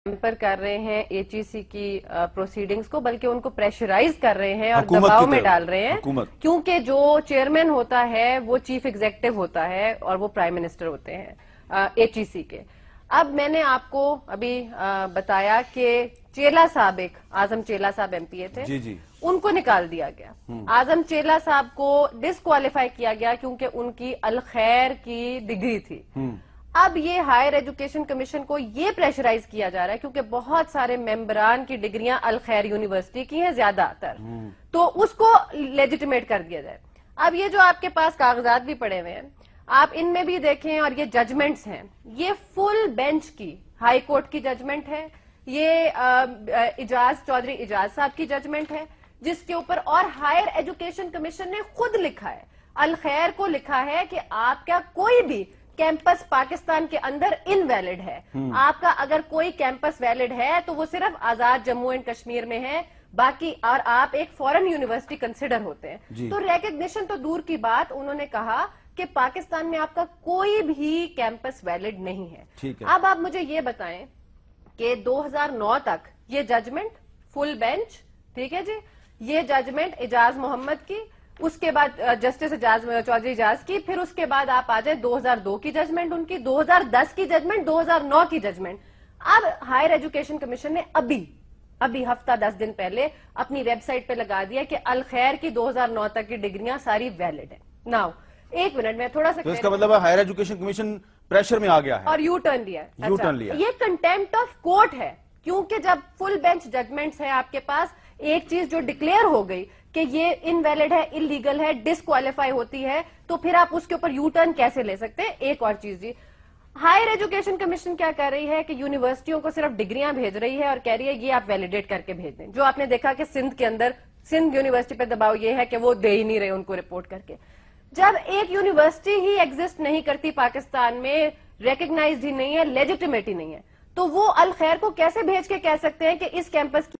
Temper کر رہے ہیں ایچ ای سی کی پروسیڈنگز کو، بلکہ ان کو پریشرائز کر رہے ہیں اور دباؤ میں ڈال رہے ہیں، کیونکہ جو چیئرمین ہوتا ہے وہ چیف ایگزیکٹو ہوتا ہے اور وہ پرائم منسٹر ہوتے ہیں ایچ ای سی کے۔ اب میں نے آپ کو ابھی بتایا کہ چیلا صاحب، ایک اعظم چیلا صاحب ایم پی اے تھے، ان کو نکال دیا گیا۔ اعظم چیلا صاحب کو ڈسکوالیفائی کیا گیا کیونکہ ان کی الخیر کی ڈگری تھی۔ اب یہ ہائر ایجوکیشن کمیشن کو یہ پریشرائز کیا جا رہا ہے کیونکہ بہت سارے ممبران کی ڈگریاں الخیر یونیورسٹی کی ہیں زیادہ تر، تو اس کو لیجیٹیمیٹ کر دیا جائے۔ اب یہ جو آپ کے پاس کاغذات بھی پڑے ہوئے ہیں، آپ ان میں بھی دیکھیں، اور یہ ججمنٹس ہیں، یہ فل بینچ کی ہائی کورٹ کی ججمنٹ ہے، یہ اجاز چودھری اجاز صاحب کی ججمنٹ ہے، جس کے اوپر اور ہائر ایجوکیشن کمیشن نے خود لکھا ہے، الخیر کو لکھا ہے کہ آپ کا کوئی بھی کیمپس پاکستان کے اندر انویلڈ ہے۔ آپ کا اگر کوئی کیمپس ویلڈ ہے تو وہ صرف آزاد جموں اینڈ کشمیر میں ہے، باقی اور آپ ایک فورن یونیورسٹی کنسیڈر ہوتے ہیں۔ تو ریکگنیشن تو دور کی بات، انہوں نے کہا کہ پاکستان میں آپ کا کوئی بھی کیمپس ویلڈ نہیں ہے۔ اب آپ مجھے یہ بتائیں کہ 2009 تک یہ ججمنٹ فل بینچ، ٹھیک ہے جی، یہ ججمنٹ اجاز محمد کی، اس کے بعد جسٹس چودھری اجاز کی، پھر اس کے بعد آپ آ جائیں 2002 کی ججمنٹ ان کی، 2010 کی ججمنٹ، 2009 کی ججمنٹ۔ اب ہائر ایجوکیشن کمیشن نے ابھی ہفتہ 10 دن پہلے اپنی ویب سائٹ پہ لگا دیا کہ الخیر کی 2009 تک کی ڈگریاں ساری ویلڈ ہیں۔ ناؤ ایک منٹ میں تھوڑا سا، تو اس کا مطلب ہائر ایجوکیشن کمیشن پریشر میں آ گیا ہے اور یو ٹرن لیا۔ یہ کنٹیمپٹ آف کورٹ ہے، کیونکہ جب فل بینچ ججمنٹس ہیں آپ کے پاس، ایک چیز جو ڈکلیئر ہو گئی کہ یہ انویلڈ ہے، انلیگل ہے، ڈسکوالیفائی ہوتی ہے، تو پھر آپ اس کے اوپر یو ٹرن کیسے لے سکتے ہیں؟ ایک اور چیز جی، ہائر ایجوکیشن کمیشن کیا کر رہی ہے کہ یونیورسٹیوں کو صرف ڈگریاں بھیج رہی ہے اور کہہ رہی ہے یہ آپ ویلیڈیٹ کر کے بھیج دیں۔ جو آپ نے دیکھا کہ سندھ کے اندر، سندھ یونیورسٹی پہ دباؤ یہ ہے کہ وہ دے ہی نہیں رہے ان کو رپورٹ کر کے۔ جب ایک یونیورسٹی ہی ایگزسٹ نہیں کرتی پاکستان میں، ریکگنائزڈ ہی نہیں ہے، لیجیٹیمیٹ ہی نہیں ہے، تو وہ الخیر کو کیسے بھیج کے کہہ سکتے ہیں کہ اس کیمپس کی